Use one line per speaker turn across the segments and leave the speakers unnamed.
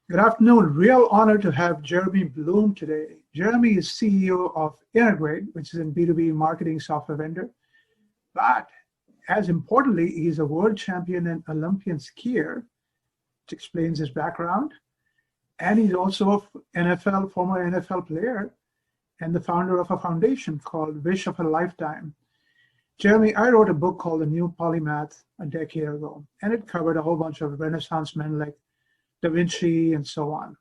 Good afternoon. Real honor to have Jeremy Bloom today. Jeremy is CEO of Integrate, which is a B2B marketing software vendor. But as importantly, he's a world champion and Olympian skier, which explains his background. And he's also an former NFL player and the founder of a foundation called Wish of a Lifetime. Jeremy, I wrote a book called The New Polymath a decade ago, and it covered a whole bunch of Renaissance men like Da Vinci and so on.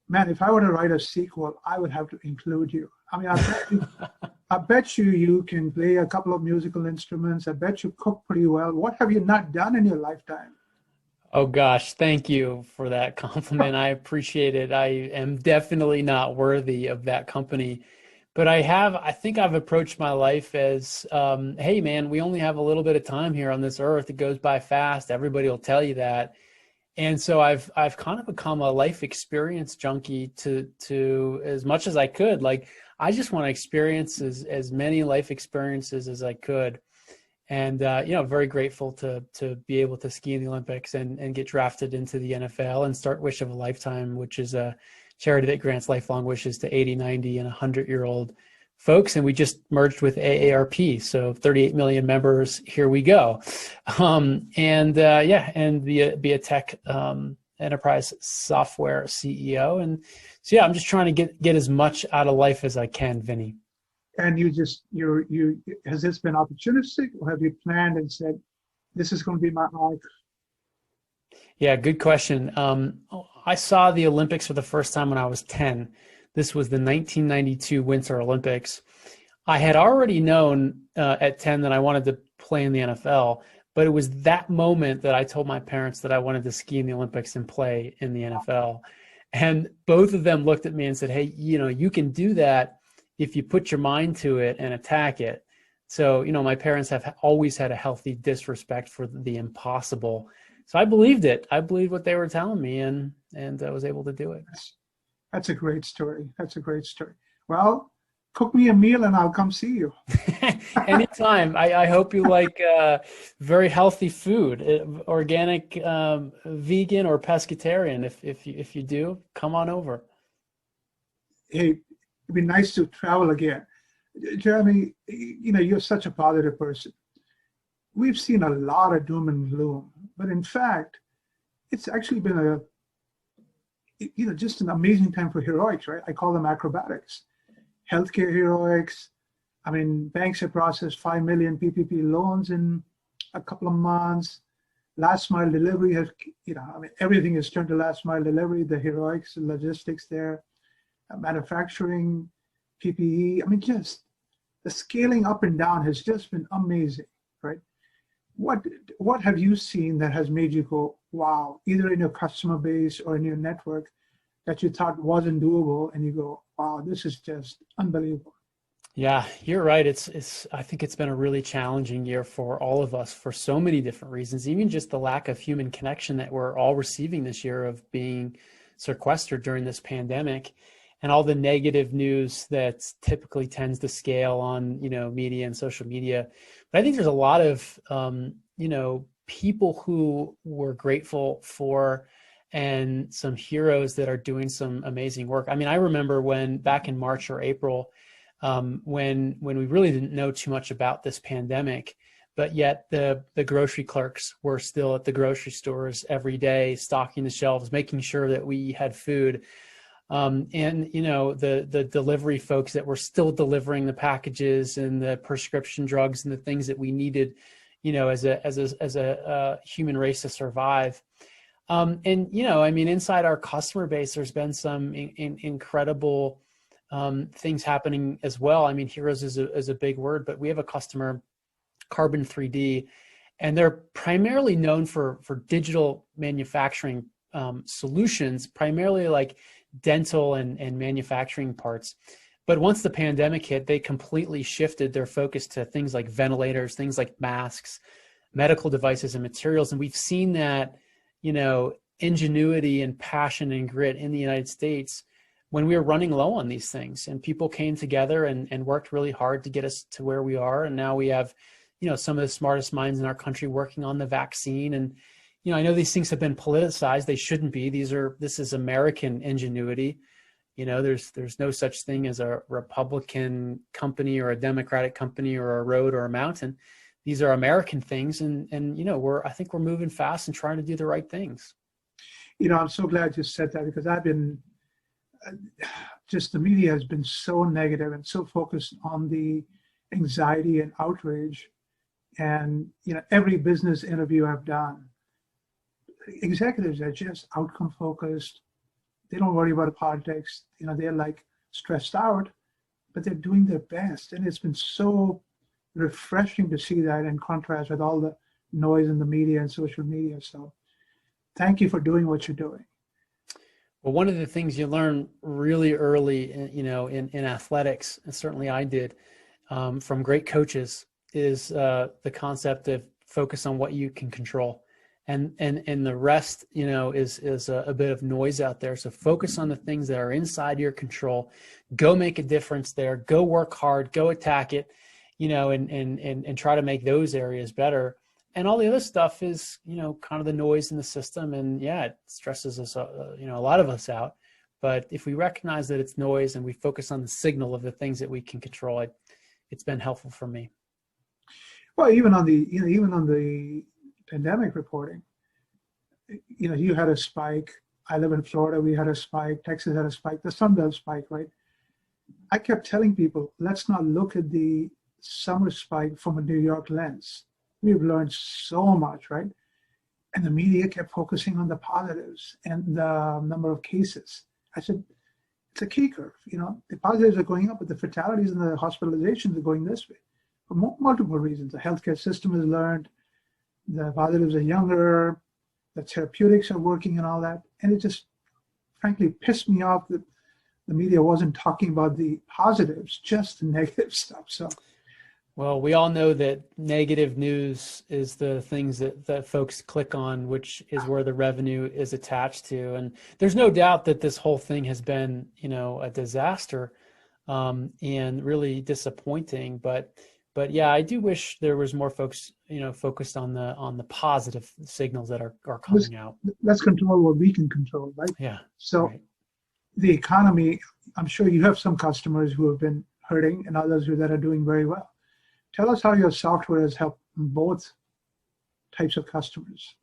Man, if I were to write a sequel, I would have to include you. I mean, I bet you can play a couple of musical instruments. I bet you cook pretty well. What have you not done in your lifetime?
Oh gosh, thank you for that compliment. I appreciate it. I am definitely not worthy of that company. But I think I've approached my life as, hey man, we only have a little bit of time here on this earth. It goes by fast. Everybody will tell you that. And so I've kind of become a life experience junkie to as much as I could. Like I just want to experience as many life experiences as I could. And very grateful to be able to ski in the Olympics and get drafted into the NFL and start Wish of a Lifetime, which is a charity that grants lifelong wishes to 80, 90, and 100-year-old folks. And we just merged with AARP, so 38 million members. Here we go. And be a tech enterprise software CEO. And so I'm just trying to get as much out of life as I can, Vinny.
And you has this been opportunistic, or have you planned and said, this is going to be my life?
Yeah, good question. I saw the Olympics for the first time when I was 10. This was the 1992 Winter Olympics. I had already known at 10 that I wanted to play in the NFL, but it was that moment that I told my parents that I wanted to ski in the Olympics and play in the NFL. And both of them looked at me and said, hey, you can do that if you put your mind to it and attack it. So, my parents have always had a healthy disrespect for the impossible. So I believed it. I believed what they were telling me, and I was able to do it.
That's a great story. That's a great story. Well, cook me a meal and I'll come see you.
Anytime. I hope you like very healthy food, organic, vegan, or pescatarian. If you do, come on over.
Hey, it'd be nice to travel again. Jeremy, you're such a positive person. We've seen a lot of doom and gloom, but in fact, it's actually been just an amazing time for heroics, right? I call them acrobatics. Healthcare heroics. I mean, banks have processed 5 million PPP loans in a couple of months. Last mile delivery has, everything has turned to last mile delivery, the heroics, logistics there, manufacturing, PPE. I mean, just the scaling up and down has just been amazing, right? What have you seen that has made you go, wow, either in your customer base or in your network that you thought wasn't doable, and you go, wow, this is just unbelievable?
Yeah, you're right. I think it's been a really challenging year for all of us for so many different reasons, even just the lack of human connection that we're all receiving this year of being sequestered during this pandemic, and all the negative news that typically tends to scale on, media and social media. But I think there's a lot of, people who we're grateful for and some heroes that are doing some amazing work. I mean, I remember when back in March or April, when we really didn't know too much about this pandemic, but yet the grocery clerks were still at the grocery stores every day, stocking the shelves, making sure that we had food. The delivery folks that were still delivering the packages and the prescription drugs and the things that we needed, as a human race to survive. Inside our customer base, there's been some incredible things happening as well. I mean, heroes is a big word, but we have a customer, Carbon 3D, and they're primarily known for digital manufacturing solutions, primarily like dental and manufacturing parts. But once the pandemic hit, they completely shifted their focus to things like ventilators, things like masks, medical devices and materials. And we've seen that, ingenuity and passion and grit in the United States when we were running low on these things, and people came together and worked really hard to get us to where we are. And now we have, some of the smartest minds in our country working on the vaccine. And, I know these things have been politicized. They shouldn't be. This is American ingenuity. There's no such thing as a Republican company or a Democratic company or a road or a mountain. These are American things, and I think we're moving fast and trying to do the right things.
I'm so glad you said that, because I've been just, the media has been so negative and so focused on the anxiety and outrage. And every business interview I've done, executives are just outcome focused. They don't worry about politics. They're like stressed out, but they're doing their best. And it's been so refreshing to see that, in contrast with all the noise in the media and social media. So thank you for doing what you're doing.
Well, one of the things you learn really early, in athletics, and certainly I did, from great coaches, is the concept of focus on what you can control. And the rest, is a bit of noise out there. So focus on the things that are inside your control. Go make a difference there. Go work hard. Go attack it, and try to make those areas better. And all the other stuff is, kind of the noise in the system. And yeah, it stresses us, a lot of us out. But if we recognize that it's noise and we focus on the signal of the things that we can control, it's been helpful for me.
Well, even on the pandemic reporting, you had a spike. I live in Florida. We had a spike. Texas had a spike. The Sun Belt spike, right? I kept telling people, let's not look at the summer spike from a New York lens. We've learned so much, right? And the media kept focusing on the positives and the number of cases. I said, it's a K curve. The positives are going up, but the fatalities and the hospitalizations are going this way for multiple reasons. The healthcare system has learned, the positives are younger, the therapeutics are working and all that. And it just frankly pissed me off that the media wasn't talking about the positives, just the negative stuff. So,
well, we all know that negative news is the things that folks click on, which is where the revenue is attached to. And there's no doubt that this whole thing has been, a disaster, and really disappointing. But yeah, I do wish there was more folks, focused on the positive signals that are coming out.
Let's control what we can control, right?
Yeah.
So
right.
The economy, I'm sure you have some customers who have been hurting and others that are doing very well. Tell us how your software has helped both types of customers.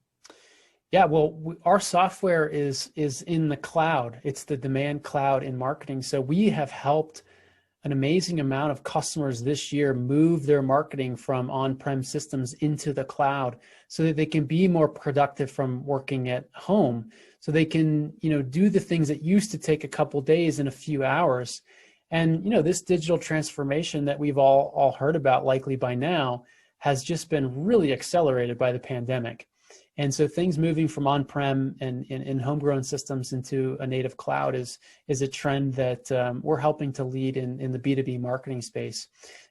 Yeah, well, our software is in the cloud. It's the demand cloud in marketing. So we have helped an amazing amount of customers this year move their marketing from on-prem systems into the cloud so that they can be more productive from working at home. So they can, do the things that used to take a couple days in a few hours. And, this digital transformation that we've all heard about likely by now has just been really accelerated by the pandemic. And so things moving from on-prem and homegrown systems into a native cloud is a trend that we're helping to lead in the B2B marketing space.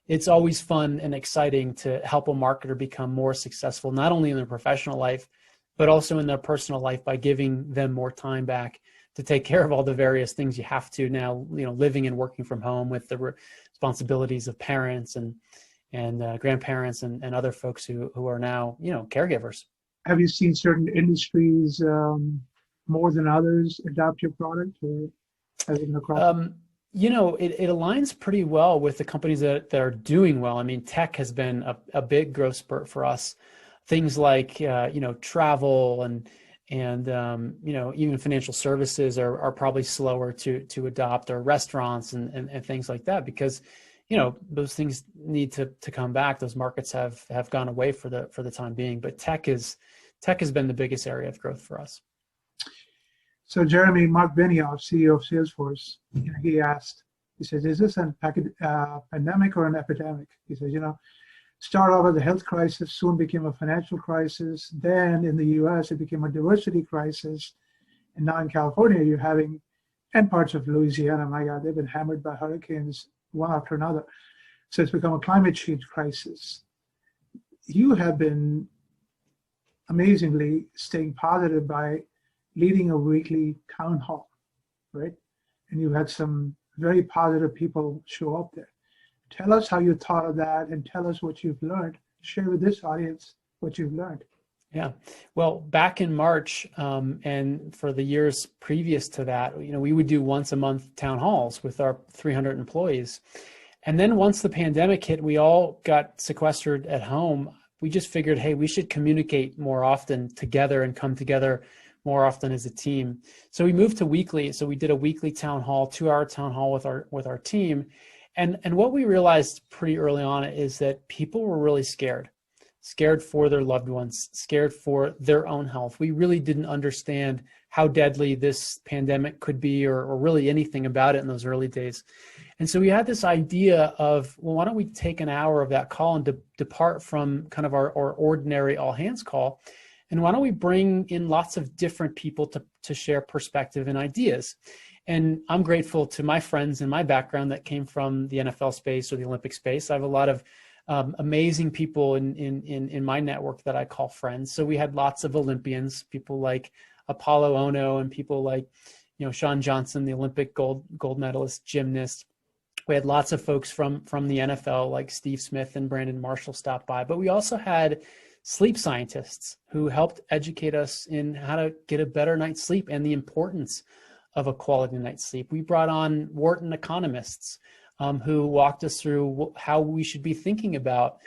It's always fun and exciting to help a marketer become more successful, not only in their professional life, but also in their personal life by giving them more time back to take care of all the various things you have to now, living and working from home with the responsibilities of parents and grandparents and other folks who are now, caregivers.
Have you seen certain industries more than others adopt your product, or has it been across?
It aligns pretty well with the companies that are doing well. I mean, tech has been a big growth spurt for us. Things like, travel and even financial services are probably slower to adopt, or restaurants and things like that, because, those things need to come back. Those markets have gone away for the time being, but tech has been the biggest area of growth for us.
So Jeremy, Mark Vinnie, our CEO of Salesforce, he asked, he says, is this a pandemic or an epidemic? He says, start off as a health crisis, soon became a financial crisis. Then in the US, it became a diversity crisis. And now in California, you're having, and parts of Louisiana, my God, they've been hammered by hurricanes one after another. So it's become a climate change crisis. You have been amazingly staying positive by leading a weekly town hall, right? And you had some very positive people show up there. Tell us how you thought of that, and tell us what you've learned. Share with this audience what you've learned.
Yeah. Well, back in March, and for the years previous to that, we would do once a month town halls with our 300 employees. And then once the pandemic hit, we all got sequestered at home. We just figured, hey, we should communicate more often together and come together more often as a team. So we moved to weekly. So we did a weekly town hall, 2-hour town hall with our team. And what we realized pretty early on is that people were really scared for their loved ones, scared for their own health. We really didn't understand how deadly this pandemic could be, or really anything about it in those early days. And so we had this idea of, well, why don't we take an hour of that call and depart from kind of our ordinary all hands call? And why don't we bring in lots of different people to share perspective and ideas? And I'm grateful to my friends in my background that came from the NFL space or the Olympic space. I have a lot of amazing people in my network that I call friends. So we had lots of Olympians, people like Apollo Ono, and people like, Shawn Johnson, the Olympic gold medalist gymnast. We had lots of folks from the NFL like Steve Smith and Brandon Marshall stop by, but we also had sleep scientists who helped educate us in how to get a better night's sleep and the importance of a quality night's sleep. We brought on Wharton economists who walked us through how we should be thinking about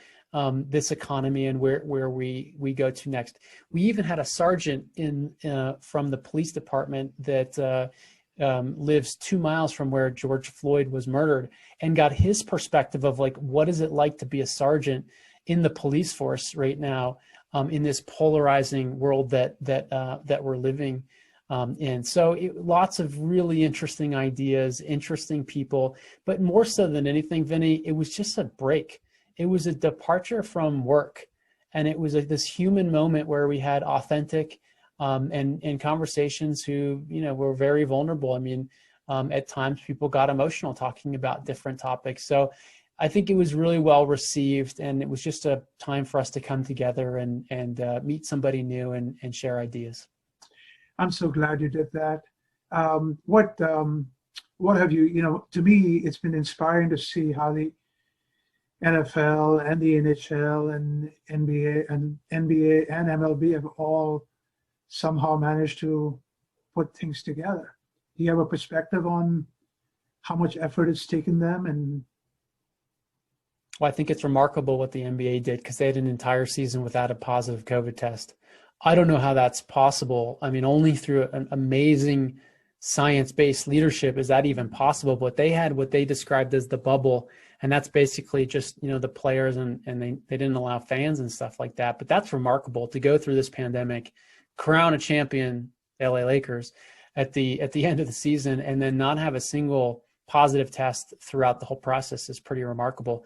this economy and where we go to next. We even had a sergeant from the police department that lives 2 miles from where George Floyd was murdered, and got his perspective of like, what is it like to be a sergeant in the police force right now in this polarizing world that we're living in. So lots of really interesting ideas, interesting people, but more so than anything, Vinny, it was just a break. It was a departure from work. And it was this human moment where we had authentic and conversations who, were very vulnerable. I mean, at times people got emotional talking about different topics. So I think it was really well received, and it was just a time for us to come together and meet somebody new and share ideas.
I'm so glad you did that. What have you, to me, it's been inspiring to see how the NFL and the NHL and NBA and MLB have all somehow managed to put things together. Do you have a perspective on how much effort it's taken them? And
well, I think it's remarkable what the NBA did, because they had an entire season without a positive COVID test. I don't know how that's possible. I mean, only through an amazing science-based leadership is that even possible. But they had what they described as the bubble, and that's basically just, the players, and they didn't allow fans and stuff like that. But that's remarkable to go through this pandemic, crown a champion, LA Lakers, at the end of the season, and then not have a single positive test throughout the whole process is pretty remarkable.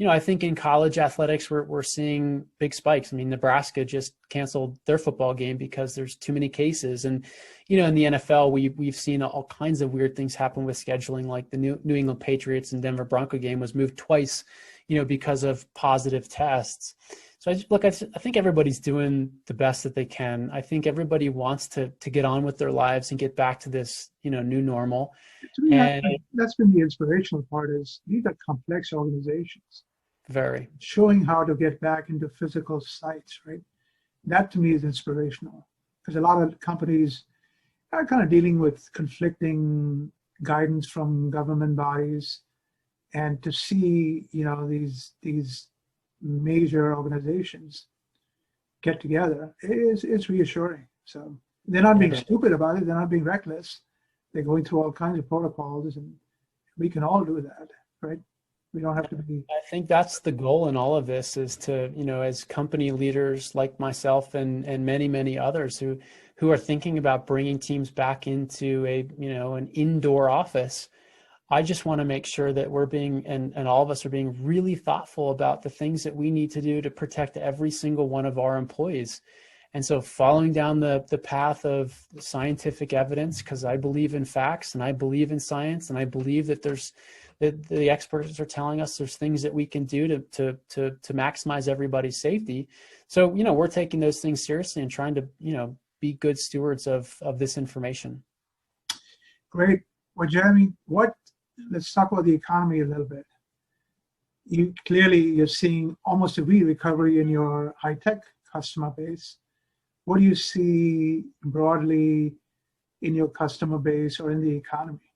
I think in college athletics, we're seeing big spikes. I mean, Nebraska just canceled their football game because there's too many cases. And, in the NFL, we've seen all kinds of weird things happen with scheduling, like the New England Patriots and Denver Bronco game was moved twice, because of positive tests. So I think everybody's doing the best that they can. I think everybody wants to get on with their lives and get back to this, new normal.
To me, that's been the inspirational part, is these are complex organizations.
Very.
Showing how to get back into physical sites, right? That to me is inspirational, because a lot of companies are kind of dealing with conflicting guidance from government bodies, and to see, these major organizations get together is reassuring. So they're not being stupid about it. They're not being reckless. They're going through all kinds of protocols, and we can all do that, right? We don't have to be.
I think that's the goal in all of this, is to, as company leaders like myself and many, many others who are thinking about bringing teams back into an indoor office. I just want to make sure that we're being, and all of us are being really thoughtful about the things that we need to do to protect every single one of our employees. And so following down the path of scientific evidence, because I believe in facts and I believe in science, and I believe that the experts are telling us there's things that we can do to maximize everybody's safety. So, we're taking those things seriously and trying to, be good stewards of this information.
Great. Well, Jeremy, let's talk about the economy a little bit. You're seeing almost a recovery in your high-tech customer base. what do you see broadly in your customer base or in the economy?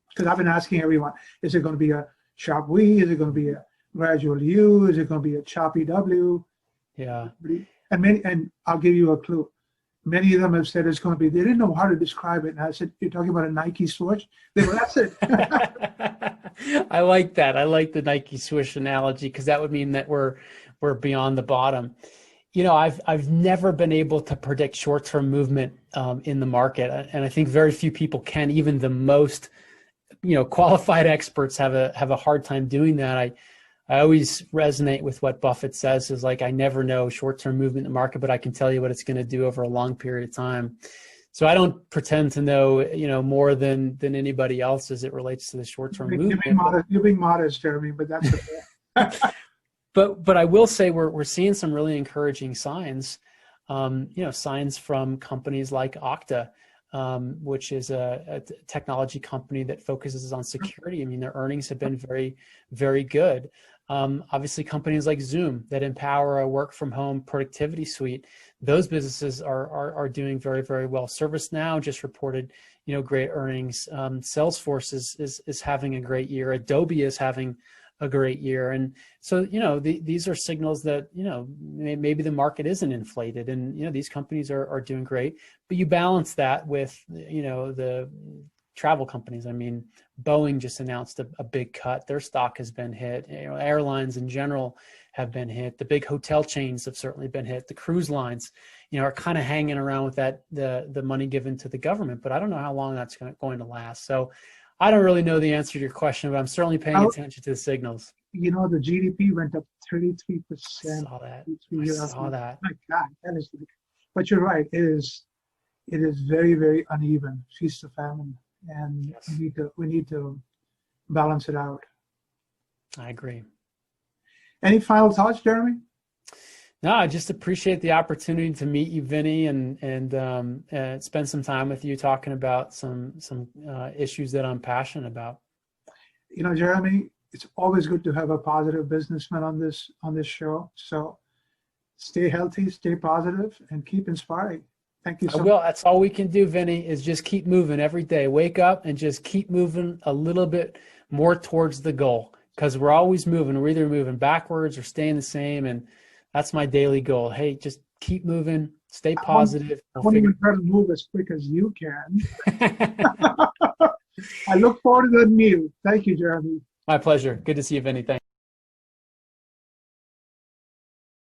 Because I've been asking everyone, is it going to be a sharp V? Is it going to be a gradual U? Is it going to be a choppy W?
Yeah.
And I'll give you a clue. Many of them have said it's going to be, they didn't know how to describe it. And I said, you're talking about a Nike swoosh? They were, that's it.
I like that. I like the Nike swoosh analogy because that would mean that we're beyond the bottom. I've never been able to predict short-term movement in the market, and I think very few people can. Even the most qualified experts have a hard time doing that. I always resonate with what Buffett says is like, I never know short-term movement in the market, but I can tell you what it's going to do over a long period of time. So I don't pretend to know, more than anybody else as it relates to the short-term movement.
You're being modest, Jeremy, but that's okay.
But I will say we're seeing some really encouraging signs, signs from companies like Okta, which is a technology company that focuses on security. I mean, their earnings have been very, very good. Obviously, companies like Zoom that empower a work from home productivity suite, those businesses are doing very, very well. ServiceNow just reported, great earnings. Salesforce is having a great year. Adobe is having a great year. And so, these are signals that, maybe the market isn't inflated and, these companies are doing great, but you balance that with, the travel companies. I mean, Boeing just announced a big cut. Their stock has been hit. Airlines in general have been hit. The big hotel chains have certainly been hit. The cruise lines, are kind of hanging around with the money given to the government, but I don't know how long that's going to last. So I don't really know the answer to your question, but I'm certainly paying attention to the signals.
The GDP went up 33%.
I saw that. I saw that.
My God, that is. But you're right. It is very, very uneven. Feast of famine, and
Yes.
we need to balance it out.
I agree.
Any final thoughts, Jeremy?
No, I just appreciate the opportunity to meet you, Vinnie, and spend some time with you talking about some issues that I'm passionate about.
Jeremy, it's always good to have a positive businessman on this show. So stay healthy, stay positive, and keep inspiring. Thank you so much.
That's all we can do, Vinnie, is just keep moving every day. Wake up and just keep moving a little bit more towards the goal, because we're always moving. We're either moving backwards or staying the same, and that's my daily goal. Hey, just keep moving, stay positive.
I won't even try to move as quick as you can. I look forward to the meal. Thank you, Jeremy.
My pleasure. Good to see you, Vinnie. Thanks.